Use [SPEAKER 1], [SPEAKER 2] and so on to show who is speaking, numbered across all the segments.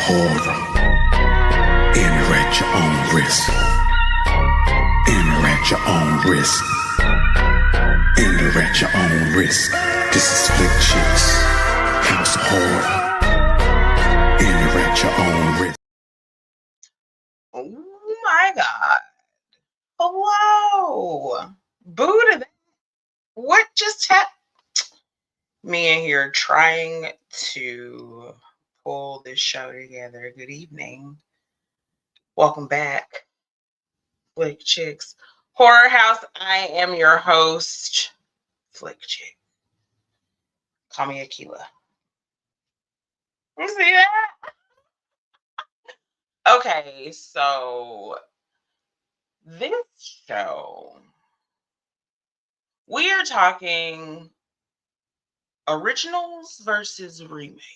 [SPEAKER 1] horror. Enter at your own risk. Enter at your own risk. Enter at your own risk. This is FlicChic's House of Horror. Enter at your own risk.
[SPEAKER 2] Oh my God. Hello. Boo to that. What just happened? Me in here trying to pull this show together. Good evening. Welcome back. FlicChic's Horror House. I am your host, FlicChic. Call me Akila. You see that? Okay, so this show, we are talking originals versus remakes.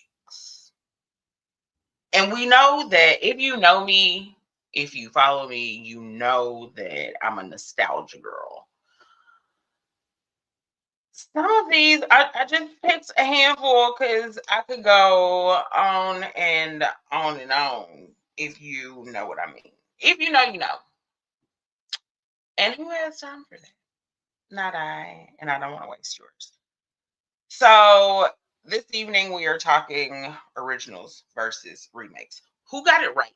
[SPEAKER 2] And we know that if you know me, if you follow me, you know that I'm a nostalgia girl. Some of these, I just picked a handful because I could go on and on and on, if you know what I mean. If you know, you know. And who has time for that? Not I, and I don't want to waste yours. So this evening we are talking originals versus remakes. Who got it right?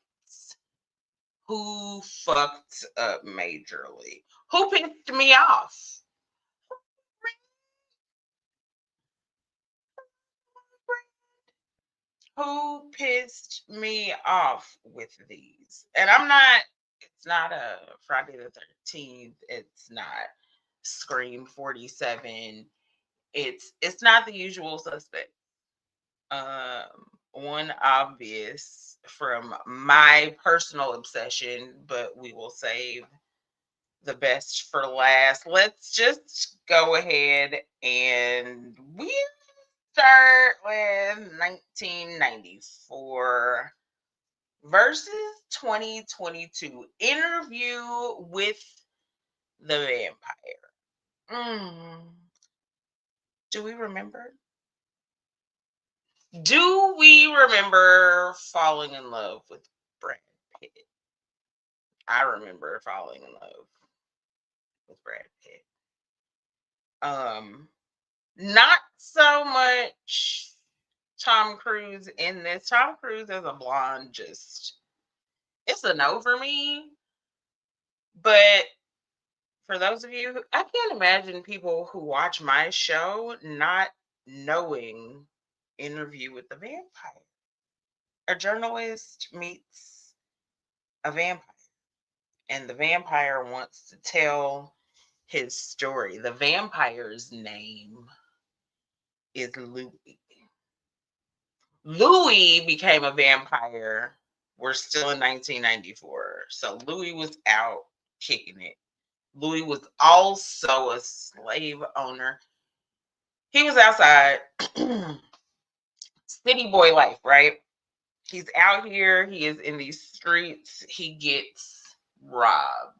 [SPEAKER 2] Who fucked up majorly? Who pissed me off? Who pissed me off with these? And it's not a Friday the 13th. It's not Scream 47. It's not the usual suspect. One obvious from my personal obsession, but we will save the best for last. Let's just go ahead and we start with 1994 versus 2022. Interview with the Vampire. Do we remember? Do we remember falling in love with Brad Pitt? I remember falling in love with Brad Pitt. Not so much Tom Cruise in this. Tom Cruise as a blonde, it's a no for me. But for those of you, I can't imagine people who watch my show not knowing Interview with the Vampire. A journalist meets a vampire, and the vampire wants to tell his story. The vampire's name is Louis. Louis became a vampire. We're still in 1994. So Louis was out kicking it. Louis was also a slave owner. He was outside. City boy life, right? He's out here. He is in these streets. He gets robbed.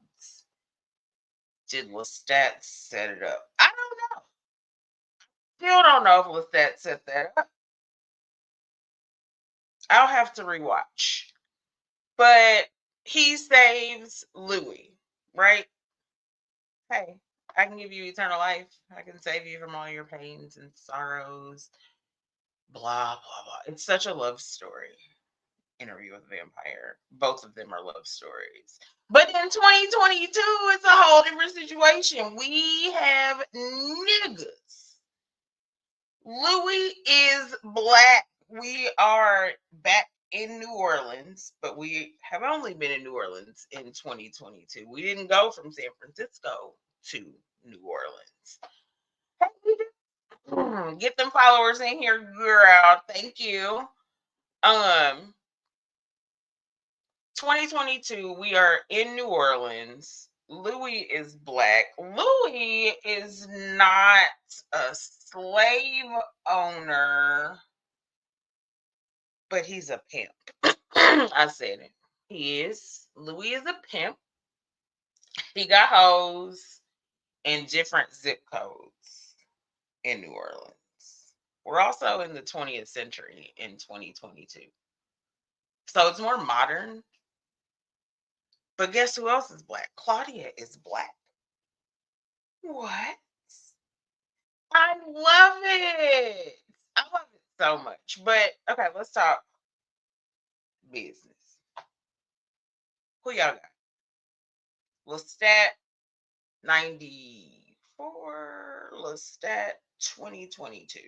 [SPEAKER 2] Did Lestat set it up? I don't know. Still don't know if Lestat set that up. I'll have to rewatch. But he saves Louis, right? Hey, I can give you eternal life. I can save you from all your pains and sorrows. Blah, blah, blah. It's such a love story. Interview with a Vampire. Both of them are love stories. But in 2022, it's a whole different situation. We have niggas. Louis is black. We are back in New Orleans, but we have only been in New Orleans in 2022. We didn't go from San Francisco to New Orleans. Hey, get them followers in here, girl. Thank you. 2022, we are in New Orleans. Louis is black. Louis is not a slave owner, but he's a pimp. I said it. He is. Louis is a pimp. He got hoes in different zip codes in New Orleans. We're also in the 20th century in 2022. So it's more modern. But guess who else is black? Claudia is black. What? I love it. I love it so much. But okay, let's talk business. Who y'all got? Lestat 94, Lestat 2022.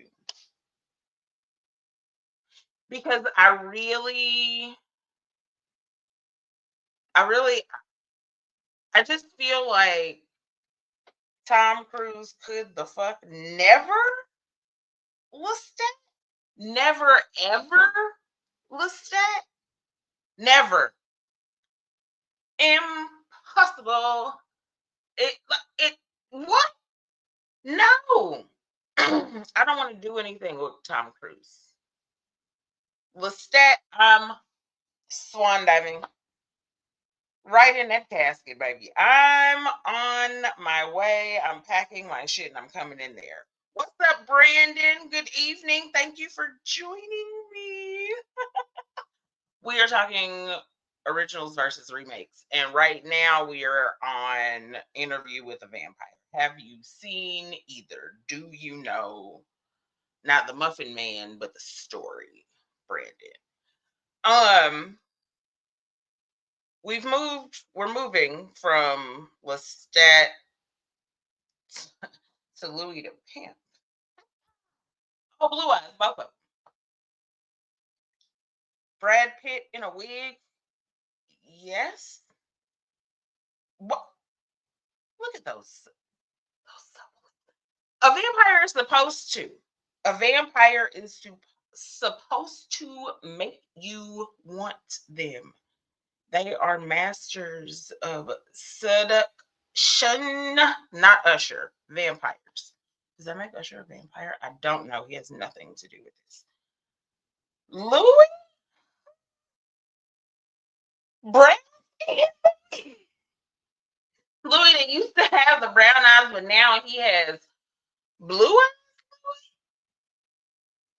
[SPEAKER 2] Because I really, I just feel like Tom Cruise could the fuck never Lestat? Never ever Lestat? Never. Impossible. It what? No. I don't want to do anything with Tom Cruise. Lestat, I'm swan diving right in that casket, baby. I'm on my way. I'm packing my shit and I'm coming in there. What's up, Brandon? Good evening. Thank you for joining me. We are talking originals versus remakes. And right now we are on Interview with a Vampire. Have you seen either? Do you know? Not the Muffin Man, but the story, Brandon. Um, we're moving from Lestat to Louis to Pimp. Oh, Blue Eyes, both of them. Brad Pitt in a wig? Yes. What? Look at those. A vampire is supposed to. A vampire is supposed to make you want them. They are masters of seduction, not Usher. Vampires. Does that make Usher a vampire? I don't know. He has nothing to do with this. Louis Brown. Louis that used to have the brown eyes, but now he has blue eyes.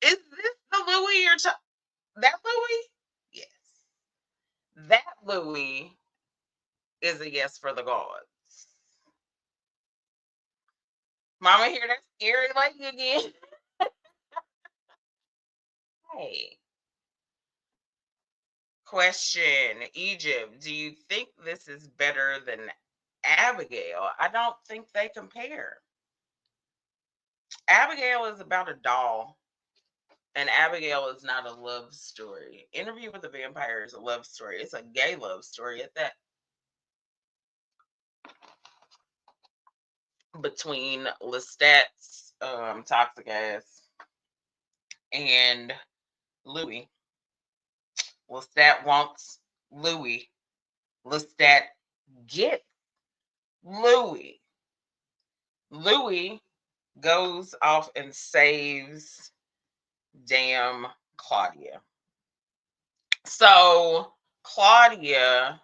[SPEAKER 2] Is this the Louis you're talking? That Louis? Yes. That Louis is a yes for the gods. Mama hear that scary lady again? Hey. Question. Egypt. Do you think this is better than Abigail? I don't think they compare. Abigail is about a doll, and Abigail is not a love story. Interview with a Vampire is a love story. It's a gay love story at that. Between Lestat's toxic ass and Louis. Lestat wants Louis. Lestat gets Louis. Louis goes off and saves damn Claudia. So Claudia,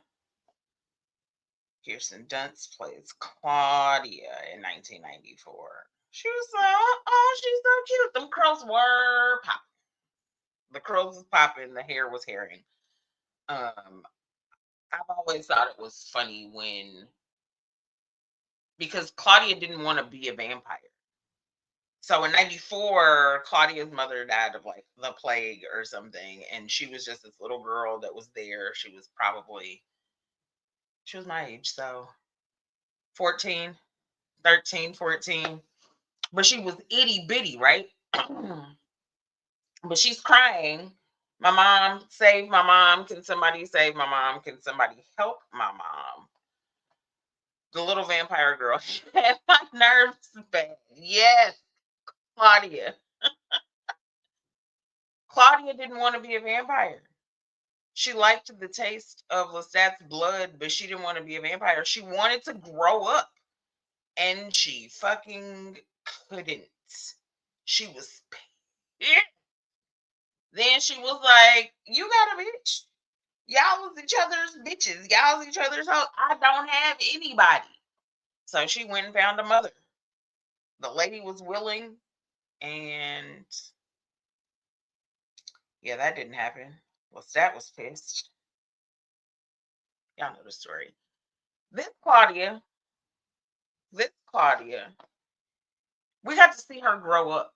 [SPEAKER 2] Kirsten Dunst plays Claudia in 1994. She was like, oh, she's so cute. Them curls were popping. The curls was popping. The hair was hairing. I've always thought it was funny because Claudia didn't want to be a vampire. So in 94, Claudia's mother died of like the plague or something. And she was just this little girl that was there. She was my age. So 14, 13, 14. But she was itty bitty, right? But she's crying. My mom, save my mom. Can somebody save my mom? Can somebody help my mom? The little vampire girl. She had my nerves bad. Yes, Claudia. Claudia didn't want to be a vampire. She liked the taste of Lestat's blood, but she didn't want to be a vampire. She wanted to grow up, and she fucking couldn't. She was pissed. Then she was like, "You got a bitch. Y'all was each other's bitches. Y'all was each other's hoes. I don't have anybody." So she went and found a mother. The lady was willing, and yeah, that didn't happen. Lestat was pissed. Y'all know the story. This Claudia, we got to see her grow up.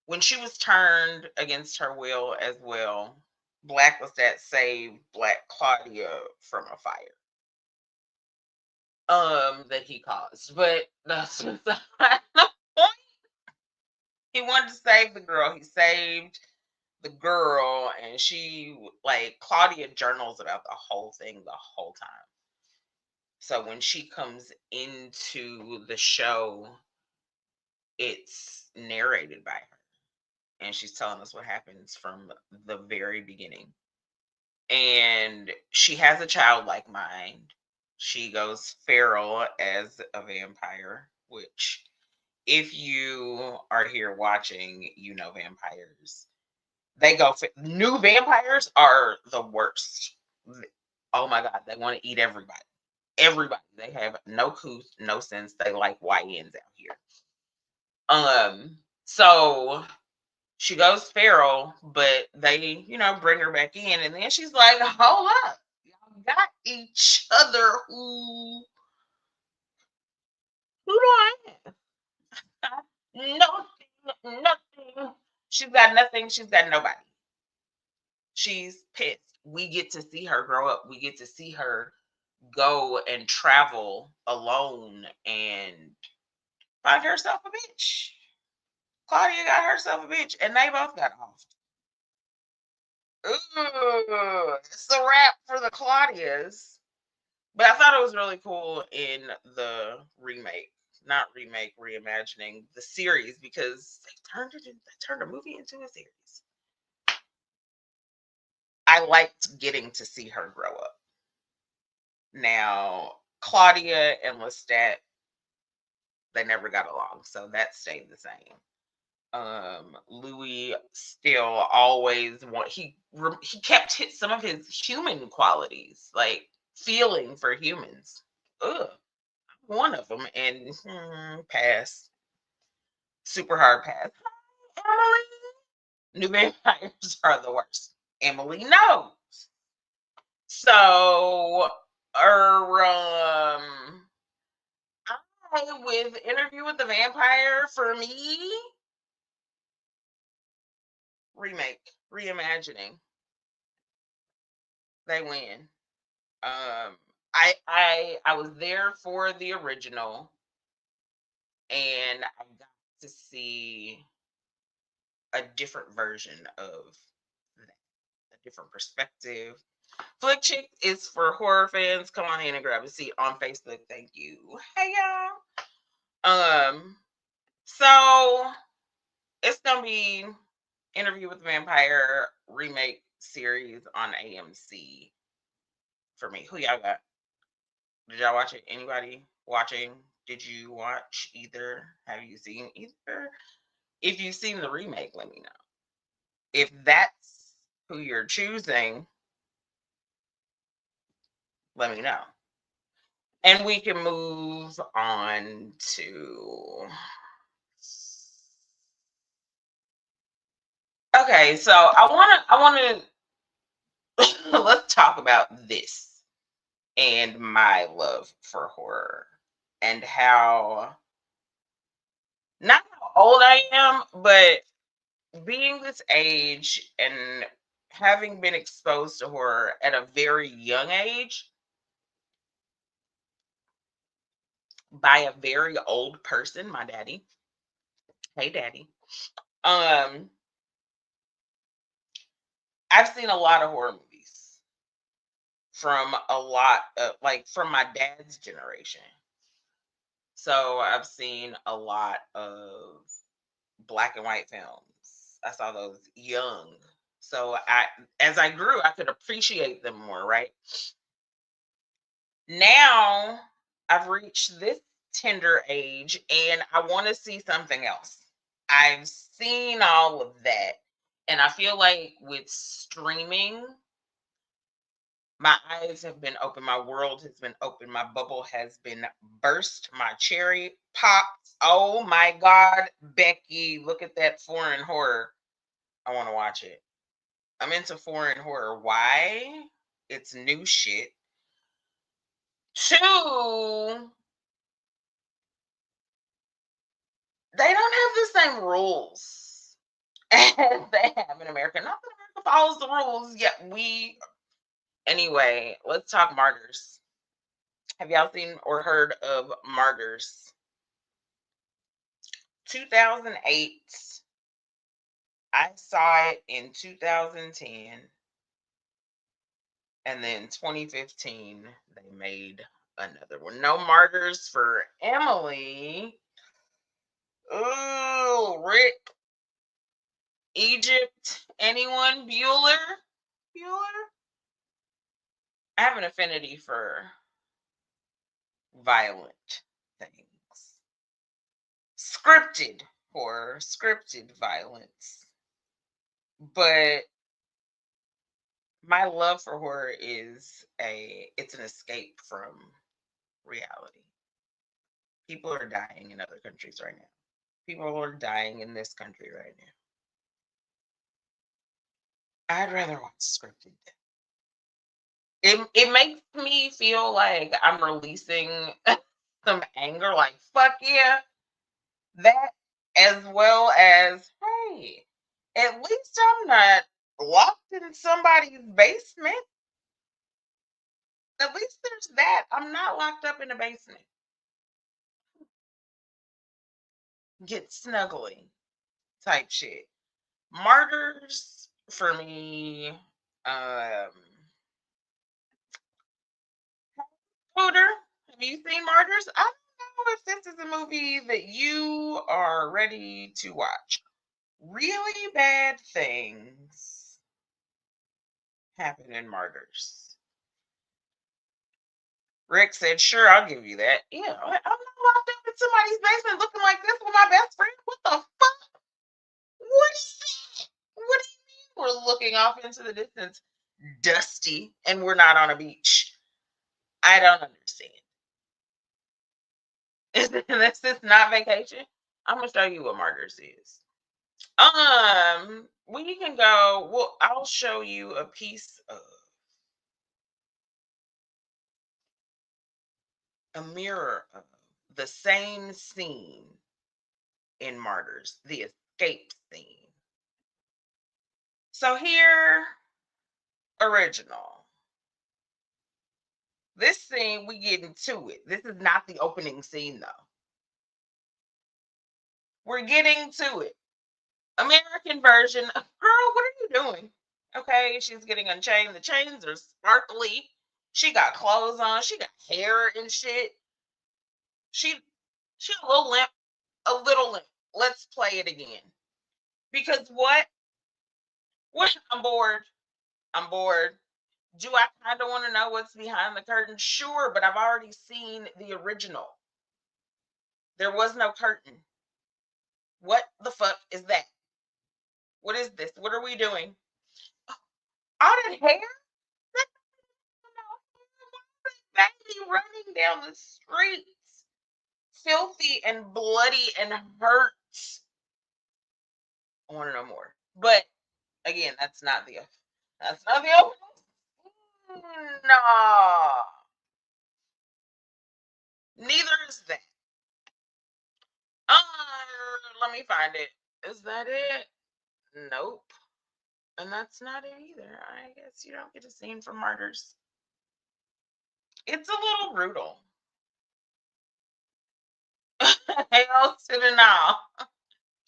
[SPEAKER 2] When she was turned against her will as well, Black Lestat saved Black Claudia from a fire. That he caused. But that's the point. He wanted to save the girl. He saved the girl, and she, like, Claudia journals about the whole thing the whole time. So when she comes into the show, it's narrated by her, and she's telling us what happens from the very beginning. And she has a childlike mind. She goes feral as a vampire, which, if you are here watching, you know vampires. They go new vampires are the worst. Oh my god, they want to eat everybody. Everybody. They have no couth, no sense. They like YNs out here. So she goes feral, but they, bring her back in, and then she's like, hold up. Y'all got each other. Who do I have? Nothing. She's got nothing. She's got nobody. She's pissed. We get to see her grow up. We get to see her go and travel alone and find herself a bitch. Claudia got herself a bitch, and they both got off. Ooh, it's a wrap for the Claudias. But I thought it was really cool in the remake, not remake, reimagining the series, because they turned a movie into a series. I liked getting to see her grow up. Now, Claudia and Lestat, they never got along, so that stayed the same. Louis still always he kept some of his human qualities, like feeling for humans. Ugh, one of them, and pass, super hard pass. Emily, new vampires are the worst. Emily knows. So, I with Interview with the Vampire, for me, remake, reimagining, they win. I was there for the original, and I got to see a different version of that, a different perspective. FlicChic is for horror fans. Come on in and grab a seat on Facebook. Thank you. Hey y'all. So it's gonna be Interview with the Vampire remake series on AMC for me. Who y'all got? Did y'all watch it? Anybody watching? Did you watch either? Have you seen either? If you've seen the remake, let me know. If that's who you're choosing, let me know. And we can move on to. Okay, so I want to let's talk about this and my love for horror and how, not how old I am, but being this age and having been exposed to horror at a very young age by a very old person, my daddy. Hey daddy. Um I've seen a lot of horror movies from a lot of, like, from my dad's generation. So I've seen a lot of black and white films. I saw those young. So as I grew, I could appreciate them more, right? Now I've reached this tender age and I want to see something else. I've seen all of that. And I feel like with streaming, my eyes have been open, my world has been open, my bubble has been burst, my cherry popped. Oh my God, Becky, look at that foreign horror. I want to watch it. I'm into foreign horror. Why? It's new shit. Two, they don't have the same rules as they have in America. Not that America follows the rules, yet anyway, let's talk Martyrs. Have y'all seen or heard of Martyrs? 2008. I saw it in 2010. And then 2015, they made another one. No Martyrs for Emily. Ooh, Rick, Egypt. Anyone? Bueller? Bueller? I have an affinity for violent things. Scripted horror, scripted violence. But my love for horror it's an escape from reality. People are dying in other countries right now. People are dying in this country right now. I'd rather watch scripted. It makes me feel like I'm releasing some anger, like fuck yeah, that, as well as hey, at least I'm not locked in somebody's basement. At least there's that. I'm not locked up in a basement. Get snuggly type shit. Martyrs for me. Um, Scooter, have you seen Martyrs? I don't know if this is a movie that you are ready to watch. Really bad things happen in Martyrs. Rick said, "Sure, I'll give you that." Yeah, I'm not locked up in somebody's basement looking like this with my best friend. What the fuck? What is that? What do you mean we're looking off into the distance, dusty, and we're not on a beach? I don't understand. This is not vacation. I'm gonna show you what Martyrs is. We can go. Well, I'll show you a piece of a mirror of the same scene in Martyrs, the escape scene. So here, original. This scene, we get into it. This is not the opening scene, though. We're getting to it. American version. Girl, what are you doing? Okay, she's getting unchained. The chains are sparkly. She got clothes on. She got hair and shit. She she a little limp. A little limp. Let's play it again. Because what? What? I'm bored. I'm bored. Do I kind of want to know what's behind the curtain? Sure, but I've already seen the original. There was no curtain. What the fuck is that? What is this? What are we doing? All that hair? Baby running down the streets, filthy and bloody and hurt. I want to know more. But again, that's not the opening. No, neither is that. Let me find it. Is that it? Nope. And that's not it either. I guess you don't get a scene from Martyrs. It's a little brutal. Hell to the no.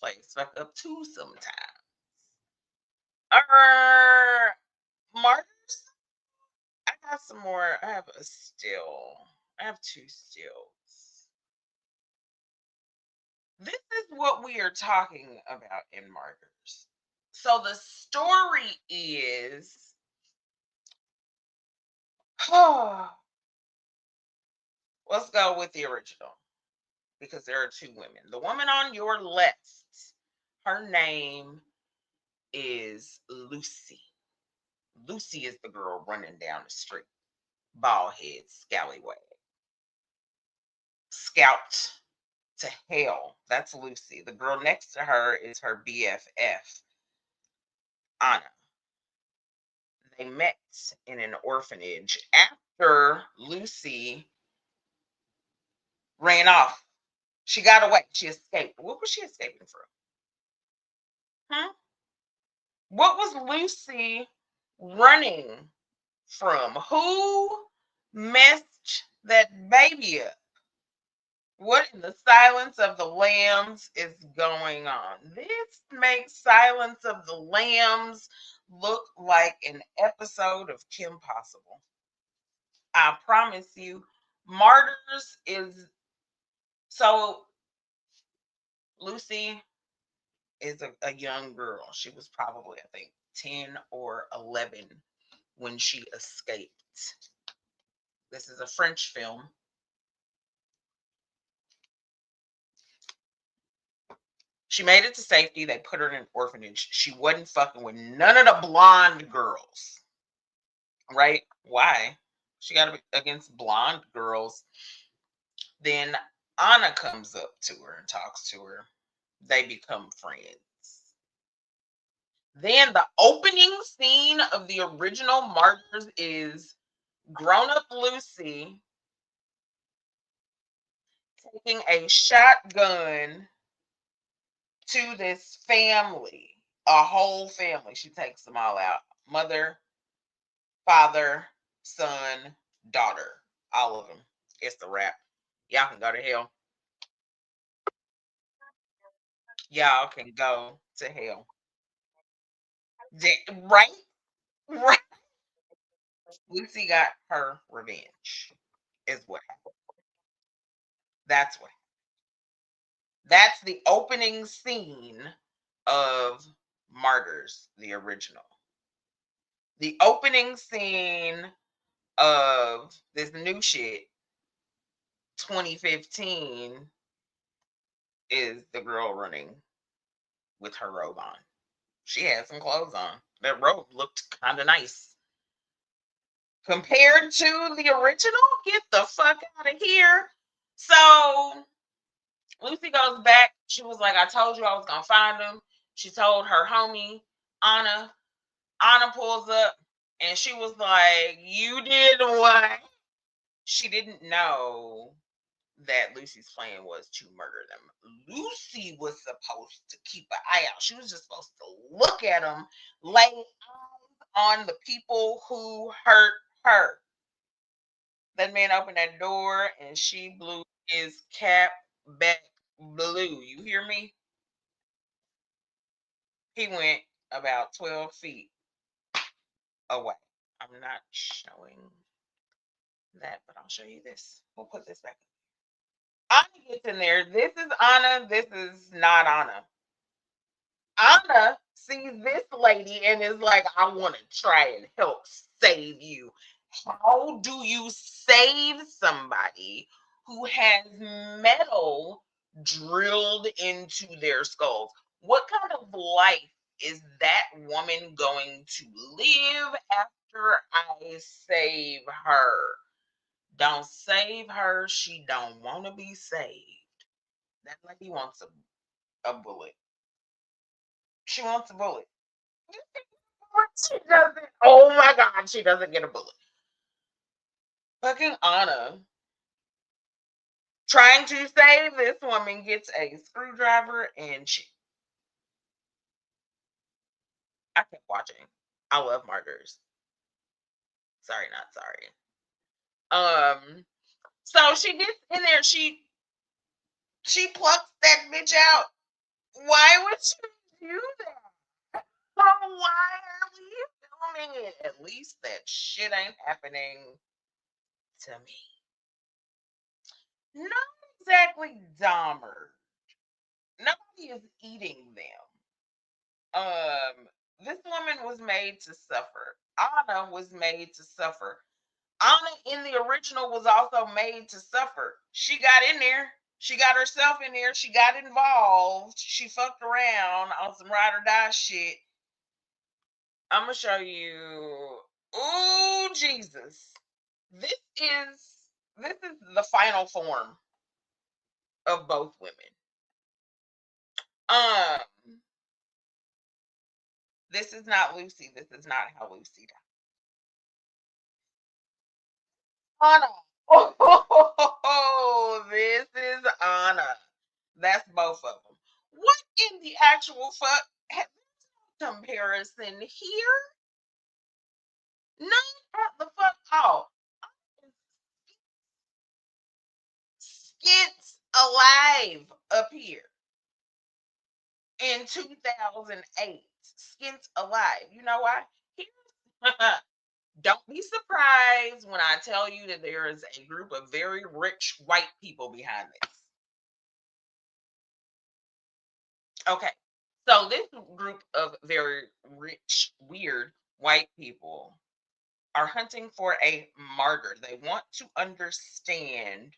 [SPEAKER 2] Plays fuck up too sometimes. Martyrs? I got some more. I have a still. I have two stills. This is what we are talking about in Martyrs. So the story is let's go with the original because there are two women. The woman on your left, her name is Lucy. Lucy is the girl running down the street, bald head, scallywag, scalped to hell. That's Lucy. The girl next to her is her BFF. Anna. They met in an orphanage after Lucy ran off. She got away. She escaped. What was she escaping from? Huh? What was Lucy running from? Who messed that baby up? What in the Silence of the Lambs is going on? This makes Silence of the Lambs look like an episode of Kim Possible. I promise you. Martyrs is so Lucy is a young girl. She was probably, I think, 10 or 11 when she escaped. This is a French film. She made it to safety. They put her in an orphanage. She wasn't fucking with none of the blonde girls. Right? Why? She got to be against blonde girls. Then Anna comes up to her and talks to her. They become friends. Then the opening scene of the original Martyrs is grown-up Lucy taking a shotgun to this family, a whole family. She takes them all out. Mother, father, son, daughter, all of them. It's the wrap. Y'all can go to hell. Y'all can go to hell. Right? Right. Lucy got her revenge. Is what happened. That's what. That's the opening scene of Martyrs, the original. The opening scene of this new shit, 2015, is the girl running with her robe on. She had some clothes on. That robe looked kind of nice. Compared to the original, get the fuck out of here. So Lucy goes back. She was like, I told you I was going to find him. She told her homie, Anna. Anna pulls up and she was like, you did what? She didn't know that Lucy's plan was to murder them. Lucy was supposed to keep an eye out. She was just supposed to look at them, lay eyes on the people who hurt her. That man opened that door and she blew his cap back blue. You hear me? He went about 12 feet away. I'm not showing that, but I'll show you this. We'll put this back. Anna gets in there. This is Anna. This is not Anna. Anna sees this lady and is like, I want to try and help save you. How do you save somebody who has metal drilled into their skulls? What kind of life is that woman going to live after I save her? Don't save her. She don't want to be saved. That lady wants a bullet. She wants a bullet. She doesn't. Oh my God, she doesn't get a bullet. Fucking Anna, trying to save this woman, gets a screwdriver and she. I kept watching. I love martyrs. Sorry, not sorry. So she gets in there. She plucks that bitch out. Why would you do that? Oh, why are we filming it? At least that shit ain't happening to me. Not exactly Dahmer. Nobody is eating them. This woman was made to suffer. Anna was made to suffer. Anna in the original was also made to suffer. She got in there. She got herself in there. She got involved. She fucked around on some ride or die shit. I'm gonna show you. Ooh, Jesus! This is the final form of both women. Um, This is not Lucy. This is not how Lucy died. Anna. Oh, this is Anna. That's both of them. What in the actual fuck? Comparison here? None at the fuck all. Skits alive up here in 2008. Skits alive. You know why? Don't be surprised when I tell you that there is a group of very rich white people behind this. Okay. So this group of very rich, weird white people are hunting for a martyr. They want to understand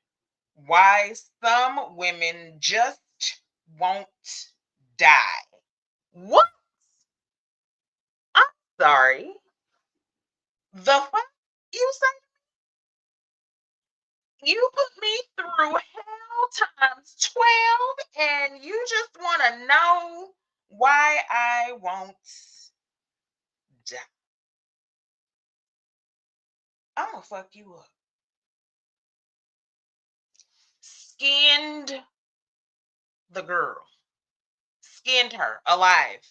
[SPEAKER 2] why some women just won't die. What? I'm sorry. The fuck you say? You put me through hell times 12 and you just want to know why I won't die. I'm going to fuck you up. Skinned the girl. Skinned her alive.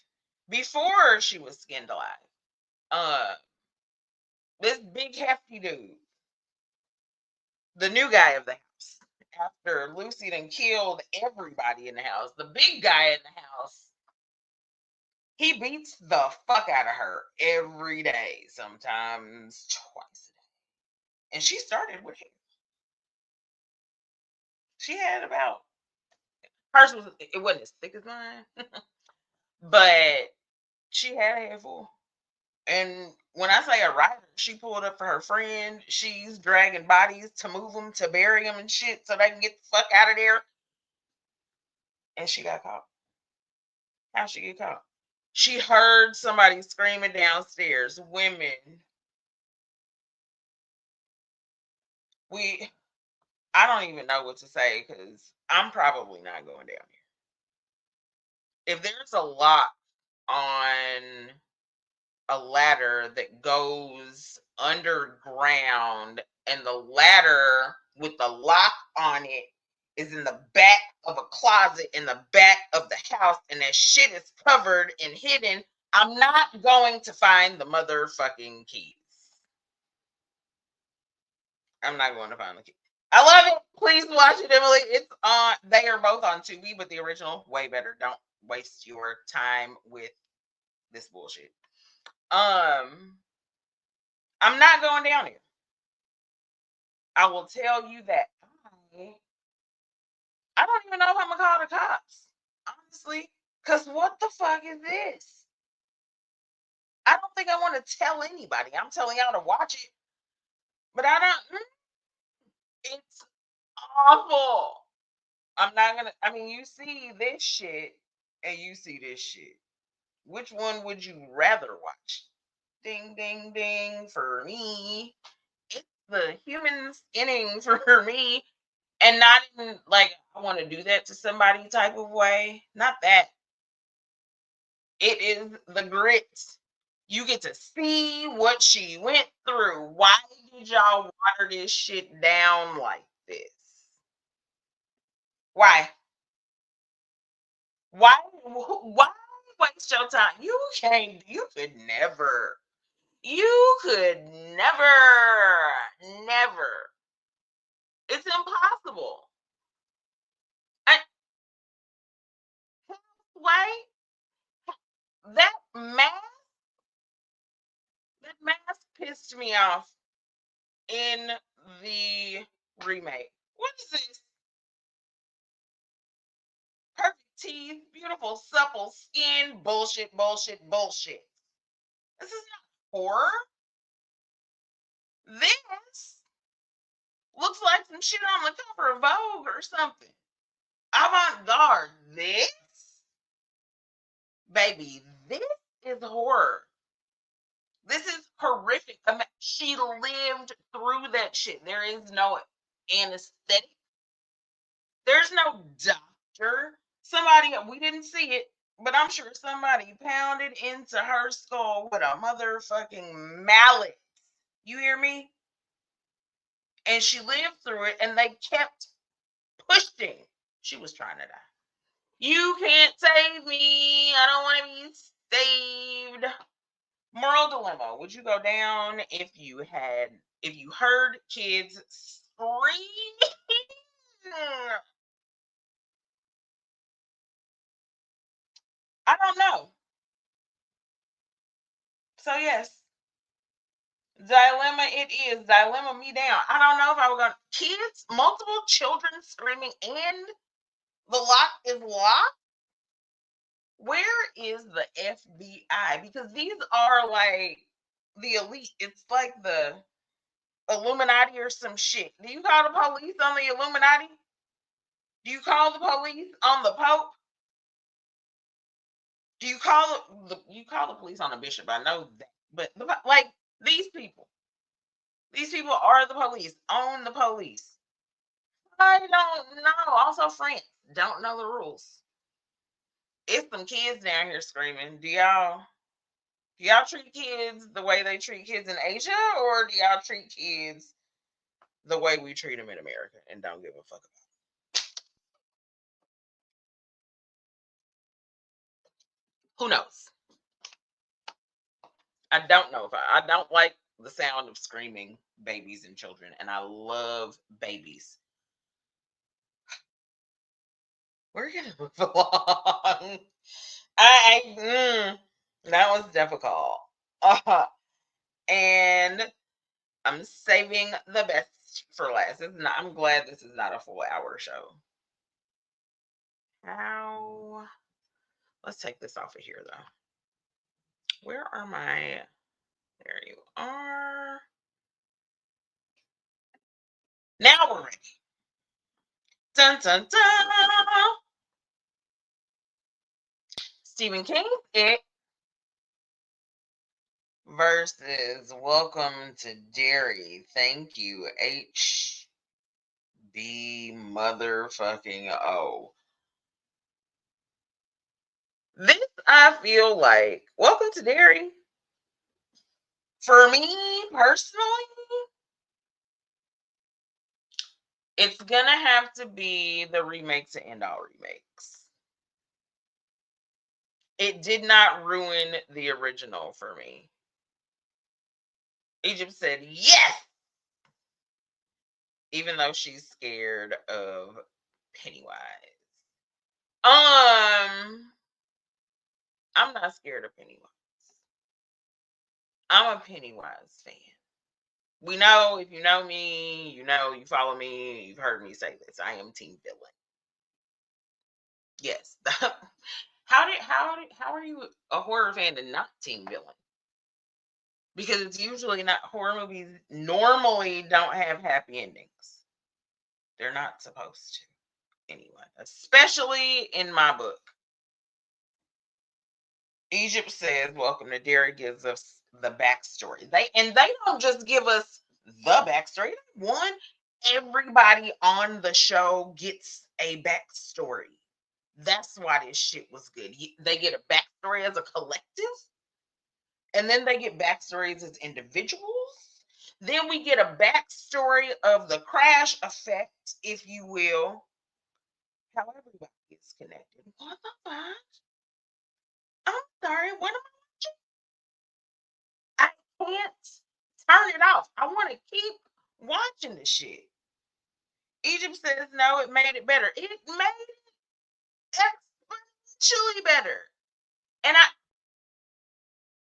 [SPEAKER 2] Before she was skinned alive. This big hefty dude. The new guy of the house. After Lucy done killed everybody in the house. The big guy in the house. He beats the fuck out of her every day, sometimes twice a day. And she started with him. She had about hers was it wasn't as thick as mine, but she had a handful. And when I say a rider, she pulled up for her friend. She's dragging bodies to move them, to bury them and shit, so they can get the fuck out of there. And she got caught. How'd she get caught? She heard somebody screaming downstairs. Women. I don't even know what to say because I'm probably not going down here. If there's a lock on a ladder that goes underground and the ladder with the lock on it is in the back of a closet in the back of the house and that shit is covered and hidden, I'm not going to find the motherfucking keys. I'm not going to find the keys. I love it. Please watch it, Emily. It's on. They are both on Tubi, but the original way better. Don't waste your time with this bullshit. I'm not going down here. I will tell you that. I don't even know if I'm gonna call the cops, honestly. Cause what the fuck is this? I don't think I want to tell anybody. I'm telling y'all to watch it, but I don't. It's awful. I'm not gonna. I mean, you see this shit and you see this shit. Which one would you rather watch? Ding, ding, ding for me. It's the human skinning for me. And not in like, I want to do that to somebody type of way. Not that. It is the grit. You get to see what she went through. Why did y'all water this shit down like this? Why? Why waste your time? You can't, you could never. It's impossible. I, why? That mask, that mask pissed me off in the remake. What is this? Perfect teeth, beautiful, supple skin, bullshit, bullshit, bullshit. This is not horror. This looks like some shit on the cover of Vogue or something. Avant garde. This, baby, this is horror. This is horrific. She lived through that shit. There is no anesthetic. There's no doctor. Somebody, we didn't see it. But I'm sure somebody pounded into her skull with a motherfucking mallet. You hear me? And she lived through it, and they kept pushing. She was trying to die. You can't save me. I don't want to be saved. Moral dilemma: would you go down if you heard kids screaming? I don't know. So yes, dilemma it is. Dilemma me down. I don't know if I would go. Kids, multiple children screaming, and the lock is locked. Where is the FBI? Because these are like the elite. It's like the Illuminati or some shit. Do you call the police on the Illuminati? Do you call the police on the Pope? Do you call you call the police on a bishop? I know that, but like these people are the police. Own the police. I don't know. Also, France don't know the rules. It's some kids down here screaming. Do y'all treat kids the way they treat kids in Asia, or do y'all treat kids the way we treat them in America and don't give a fuck about it? Who knows? I don't know if I don't like the sound of screaming babies and children, and I love babies. We're gonna move along. That was difficult. And I'm saving the best for last. I'm glad this is not a full hour show. How? Let's take this off of here though. Where are my? There you are. Now we're ready. Dun dun dun. Stephen King's It versus Welcome to Derry. Thank you, HB motherfucking O. This I feel like Welcome to Derry. For me personally, it's gonna have to be the remakes to end all remakes. It did not ruin the original for me. Egypt said yes, even though she's scared of Pennywise. I'm not scared of Pennywise. I'm a Pennywise fan. We know, if you know me, you know, you follow me, you've heard me say this. I am team villain. Yes. How are you a horror fan and not team villain? Because it's usually not, horror movies normally don't have happy endings. They're not supposed to anyway, especially in my book. Egypt says, Welcome to Derry gives us the backstory. They don't just give us the backstory. One, everybody on the show gets a backstory. That's why this shit was good. They get a backstory as a collective, and then they get backstories as individuals. Then we get a backstory of the crash effect, if you will, how everybody is connected. What the fuck? I'm sorry, what am I can't turn it off. I want to keep watching the shit. Egypt says no, it made it better. It made it exponentially better. And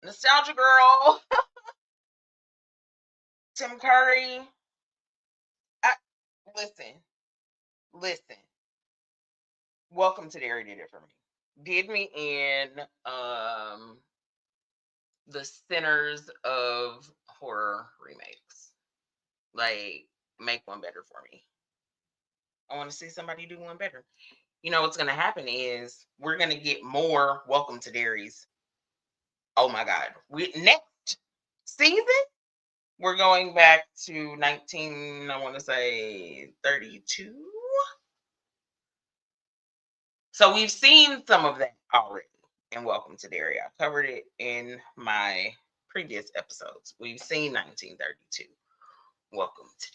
[SPEAKER 2] Nostalgia Girl, Tim Curry. I, listen. Welcome to Derry did it for me. Did me in the centers of horror remakes. Like, make one better for me. I want to see somebody do one better. You know what's going to happen is we're going to get more Welcome to Derry's. Oh my God. Next season, we're going back to 19, I want to say 32. So we've seen some of that already. and Welcome to Derry. I covered it in my previous episodes. We've seen 1932. Welcome to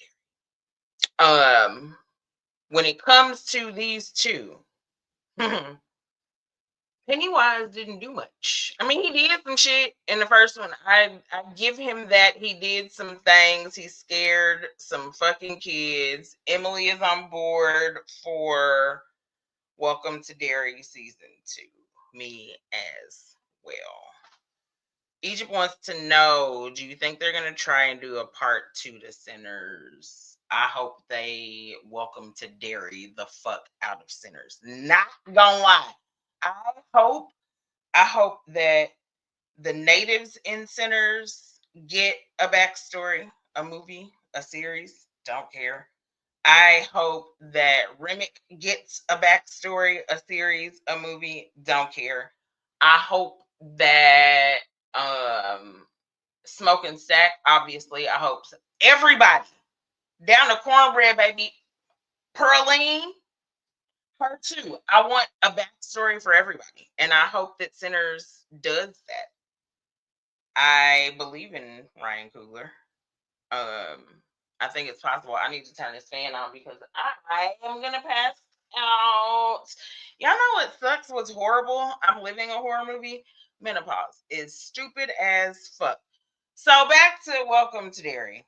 [SPEAKER 2] Derry. When it comes to these two, Pennywise didn't do much. I mean, he did some shit in the first one. I give him that. He did some things. He scared some fucking kids. Emily is on board for Welcome to Derry season 2. Me as well. Egypt wants to know, do you think they're going to try and do a part 2 to Sinners? I hope they Welcome to Derry the fuck out of Sinners. Not gonna lie. I hope that the natives in Sinners get a backstory, a movie, a series. Don't care. I hope that Remake gets a backstory, a series, a movie. Don't care. I hope that Smoke and Stack, obviously. I hope everybody down to Cornbread, baby. Pearline, her too. I want a backstory for everybody, and I hope that Sinners does that. I believe in Ryan Coogler. I think it's possible. I need to turn this fan on because I am gonna pass out. Y'all know what sucks? What's horrible? I'm living a horror movie. Menopause is stupid as fuck. So back to Welcome to Derry.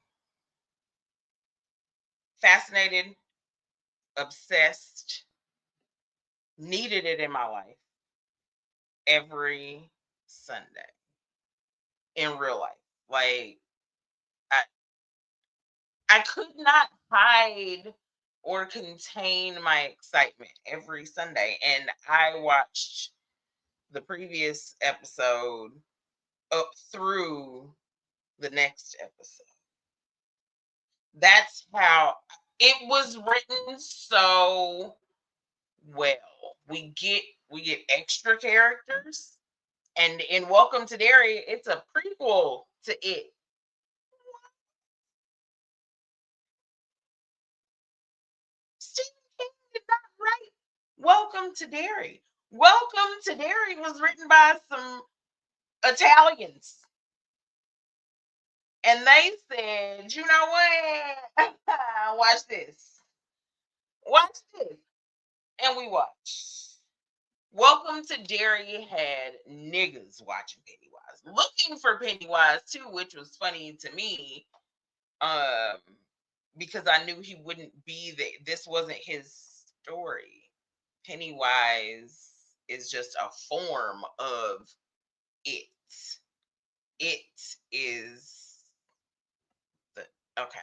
[SPEAKER 2] Fascinated, obsessed, needed it in my life every Sunday in real life. Like I I could not hide or contain my excitement every Sunday. And I watched the previous episode up through the next episode. That's how it was written so well. We get extra characters. And in Welcome to Derry, it's a prequel to it. Stephen King did not write Welcome to Derry. Welcome to Derry was written by some Italians. And they said, you know what? Watch this. Watch this. And we watched. Welcome to Derry had niggas watching Pennywise, looking for Pennywise too, which was funny to me. Um, because I knew he wouldn't be there. This wasn't his story. Pennywise is just a form of it. It is the okay.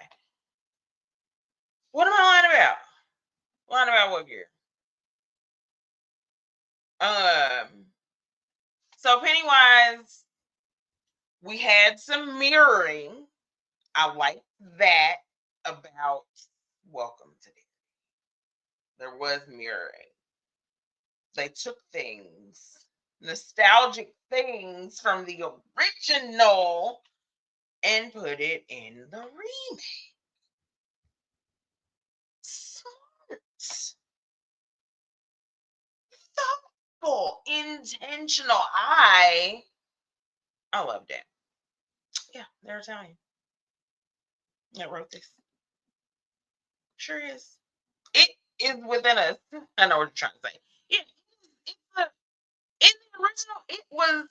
[SPEAKER 2] What am I lying about? Lying about what gear? Um. So Pennywise, we had some mirroring. I like that about Welcome to Derry. There was mirroring. They took things, nostalgic things from the original, and put it in the remake. Smart, thoughtful, intentional. I love that. Yeah, they're Italian. That wrote this. Sure is. It is within us. I know what you're trying to say. It's a, in the original, it was.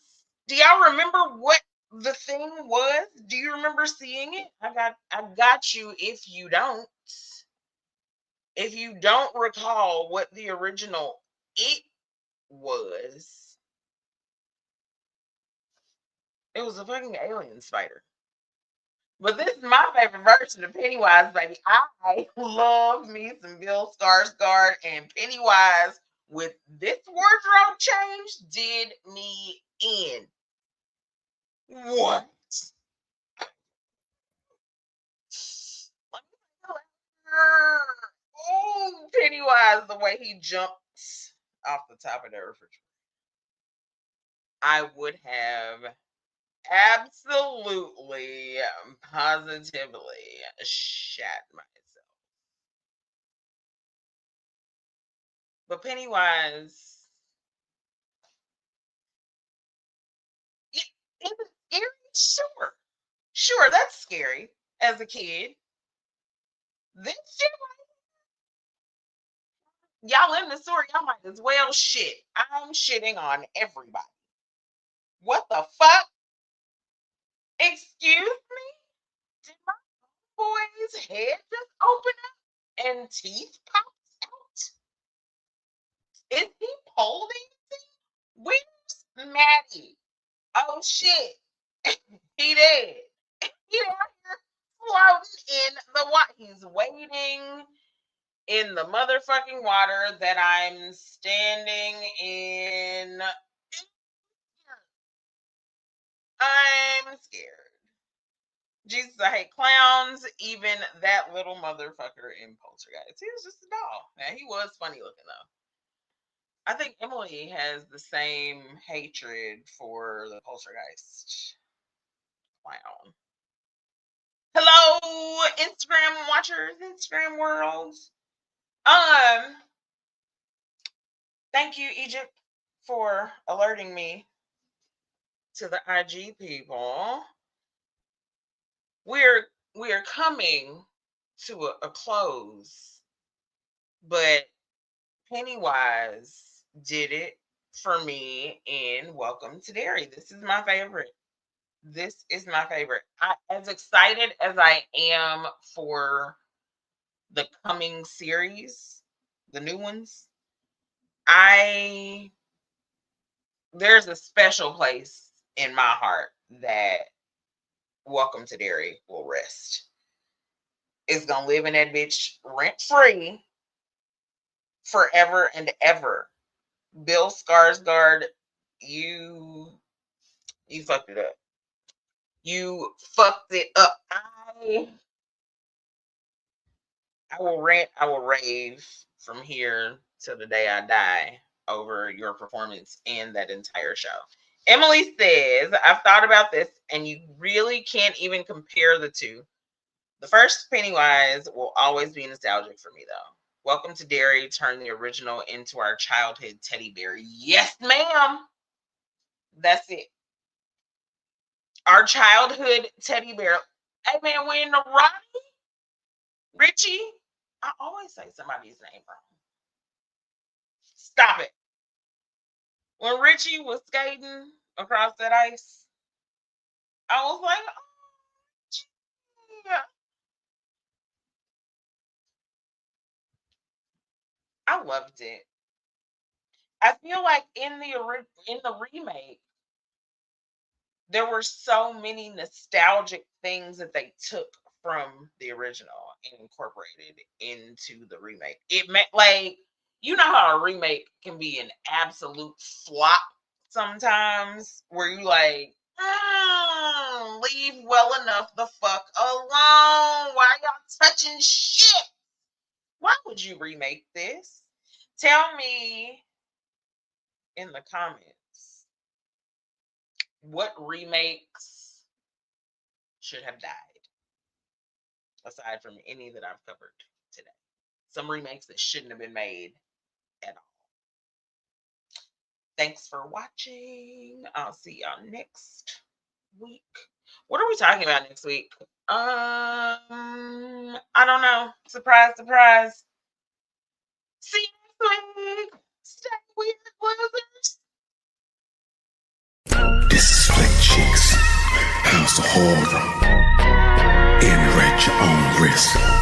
[SPEAKER 2] Do y'all remember what the thing was? Do you remember seeing it? I got you if you don't. If you don't recall what the original it was, it was a fucking alien spider. But this is my favorite version of Pennywise, baby. I love me some Bill Skarsgård, and Pennywise with this wardrobe change did me in. What? Let me tell you. Oh, Pennywise, the way he jumped off the top of the refrigerator. I would have absolutely, positively shat myself. But Pennywise, Sure, that's scary as a kid. This shit, y'all in the story, y'all might as well shit. I'm shitting on everybody. What the fuck? Excuse me? Did my boy's head just open up and teeth pops out? Is he pole dancing? Where's Maddie? Oh shit. He did. He out here floating in the water. He's waiting in the motherfucking water that I'm standing in. I'm scared. Jesus, I hate clowns. Even that little motherfucker in Poltergeist. He was just a doll. Now, he was funny looking, though. I think Emily has the same hatred for the Poltergeist clown. Hello, Instagram watchers, Instagram world. Thank you, Egypt, for alerting me to the IG people. We are coming to a close, but Pennywise did it for me in Welcome to Derry. This is my favorite. This is my favorite. As excited as I am for the coming series, the new ones, there's a special place in my heart that Welcome to Derry will rest. It's gonna live in that bitch rent free forever and ever. Bill Skarsgård, you fucked it up. You fucked it up. I will rant, I will rave from here till the day I die over your performance and that entire show. Emily says, I've thought about this and you really can't even compare the two. The first Pennywise will always be nostalgic for me, though. Welcome to Derry turned the original into our childhood teddy bear. Yes, ma'am. That's it. Our childhood teddy bear. Hey, man, when Richie, I always say somebody's name wrong. Stop it. When Richie was skating across that ice, I was like, oh, yeah. I loved it. I feel like in the remake, there were so many nostalgic things that they took from the original and incorporated into the remake. It meant like, you know how a remake can be an absolute flop sometimes, where you like, leave well enough the fuck alone. Why y'all touching shit? Why would you remake this? Tell me in the comments what remakes should have died, aside from any that I've covered today. Some remakes that shouldn't have been made at all. Thanks for watching. I'll see y'all next week. What are we talking about next week? I don't know. Surprise, surprise. See you next week. Stay weird, losers.
[SPEAKER 1] This is FlicChic's House of Horror. Enter at your own risk.